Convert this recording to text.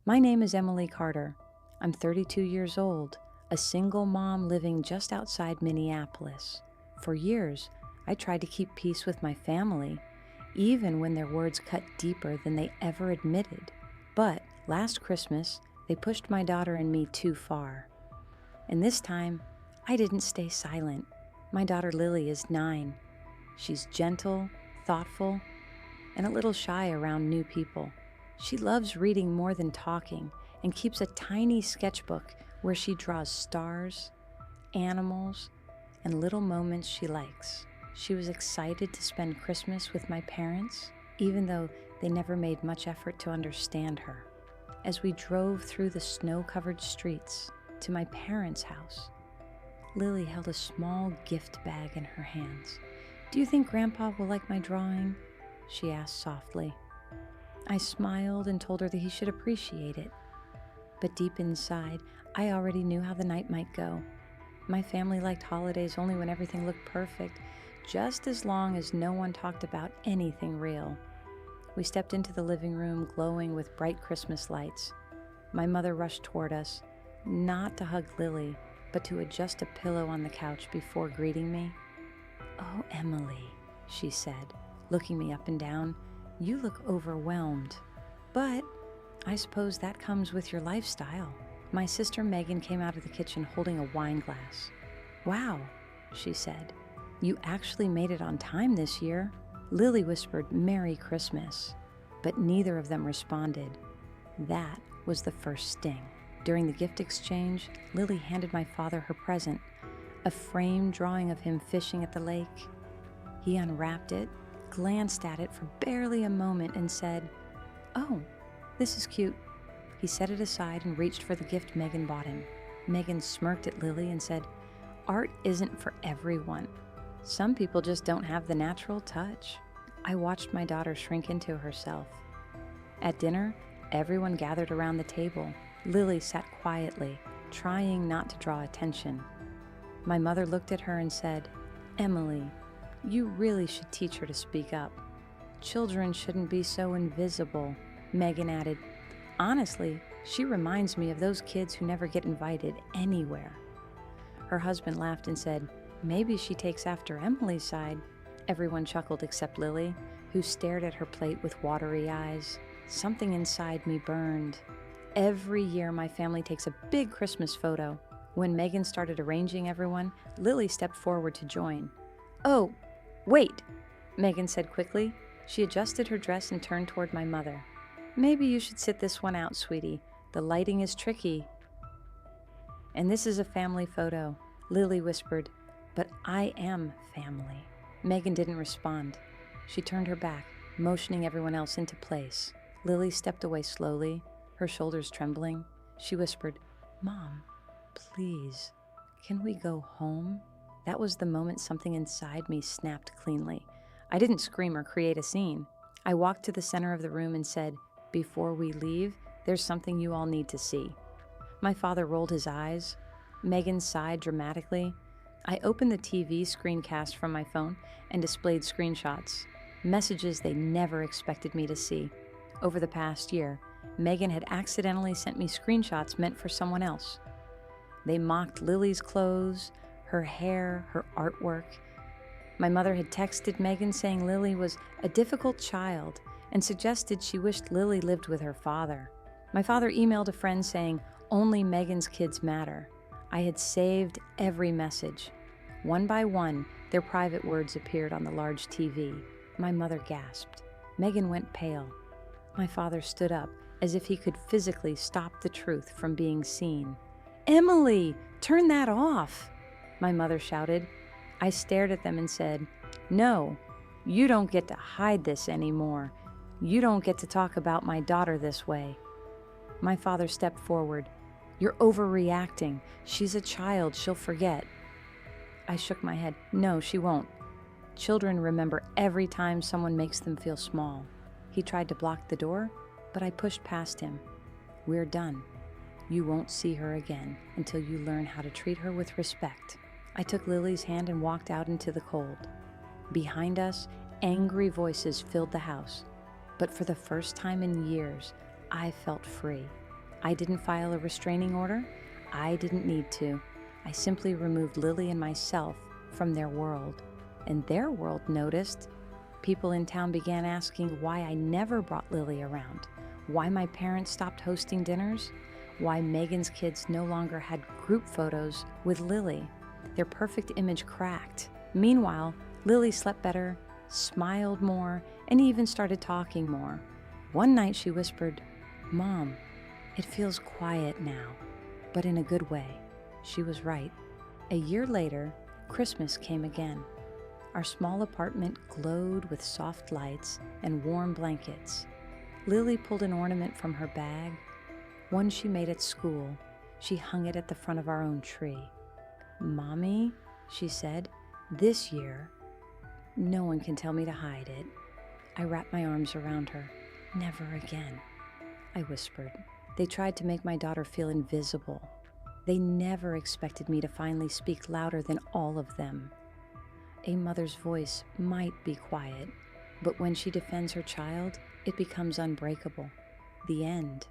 My name is Emily Carter. I'm 32 years old, a single mom living just outside Minneapolis. For years, I tried to keep peace with my family, even when their words cut deeper than they ever admitted. But last Christmas, they pushed my daughter and me too far. And this time, I didn't stay silent. My daughter Lily is 9. She's gentle, thoughtful, and a little shy around new people. She loves reading more than talking and keeps a tiny sketchbook where she draws stars, animals, and little moments she likes. She was excited to spend Christmas with my parents, even though they never made much effort to understand her. As we drove through the snow-covered streets to my parents' house, Lily held a small gift bag in her hands. "Do you think Grandpa will like my drawing?" she asked softly. I smiled and told her that he should appreciate it. But deep inside, I already knew how the night might go. My family liked holidays only when everything looked perfect, just as long as no one talked about anything real. We stepped into the living room glowing with bright Christmas lights. My mother rushed toward us, not to hug Lily, but to adjust a pillow on the couch before greeting me. "Oh, Emily," she said, looking me up and down, "you look overwhelmed. But I suppose that comes with your lifestyle." My sister Megan came out of the kitchen holding a wine glass. "Wow," she said, "you actually made it on time this year." Lily whispered, "Merry Christmas," but neither of them responded. That was the first sting. During the gift exchange, Lily handed my father her present, a framed drawing of him fishing at the lake. He unwrapped it, glanced at it for barely a moment, and said, "Oh, this is cute." He set it aside and reached for the gift Megan bought him. Megan smirked at Lily and said, "Art isn't for everyone. Some people just don't have the natural touch." I watched my daughter shrink into herself. At dinner, everyone gathered around the table. Lily sat quietly, trying not to draw attention. My mother looked at her and said, "Emily, you really should teach her to speak up. Children shouldn't be so invisible." Megan added, "Honestly, she reminds me of those kids who never get invited anywhere." Her husband laughed and said, "Maybe she takes after Emily's side." Everyone chuckled except Lily, who stared at her plate with watery eyes. Something inside me burned. Every year, my family takes a big Christmas photo. When Megan started arranging everyone, Lily stepped forward to join. "Oh, wait," Megan said quickly. She adjusted her dress and turned toward my mother. "Maybe you should sit this one out, sweetie. The lighting is tricky." "And this is a family photo," Lily whispered, "but I am family." Megan didn't respond. She turned her back, motioning everyone else into place. Lily stepped away slowly, her shoulders trembling. She whispered, "Mom, please, can we go home?" That was the moment something inside me snapped cleanly. I didn't scream or create a scene. I walked to the center of the room and said, "Before we leave, there's something you all need to see." My father rolled his eyes. Megan sighed dramatically. I opened the TV screencast from my phone and displayed screenshots, messages they never expected me to see. Over the past year, Megan had accidentally sent me screenshots meant for someone else. They mocked Lily's clothes, her hair, her artwork. My mother had texted Megan saying Lily was a difficult child and suggested she wished Lily lived with her father. My father emailed a friend saying, "Only Megan's kids matter." I had saved every message. One by one, their private words appeared on the large TV. My mother gasped. Megan went pale. My father stood up, as if he could physically stop the truth from being seen. "Emily, turn that off!" my mother shouted. I stared at them and said, "No, you don't get to hide this anymore. You don't get to talk about my daughter this way." My father stepped forward. "You're overreacting. She's a child. She'll forget." I shook my head. "No, she won't. Children remember every time someone makes them feel small." He tried to block the door, but I pushed past him. "We're done. You won't see her again until you learn how to treat her with respect." I took Lily's hand and walked out into the cold. Behind us, angry voices filled the house. But for the first time in years, I felt free. I didn't file a restraining order. I didn't need to. I simply removed Lily and myself from their world. And their world noticed. People in town began asking why I never brought Lily around, why my parents stopped hosting dinners, why Megan's kids no longer had group photos with Lily. Their perfect image cracked. Meanwhile, Lily slept better, smiled more, and even started talking more. One night she whispered, "Mom, it feels quiet now, but in a good way." She was right. A year later, Christmas came again. Our small apartment glowed with soft lights and warm blankets. Lily pulled an ornament from her bag, one she made at school. She hung it at the front of our own tree. "Mommy," she said, "this year, no one can tell me to hide it." I wrapped my arms around her. "Never again," I whispered. They tried to make my daughter feel invisible. They never expected me to finally speak louder than all of them. A mother's voice might be quiet, but when she defends her child, it becomes unbreakable. The end.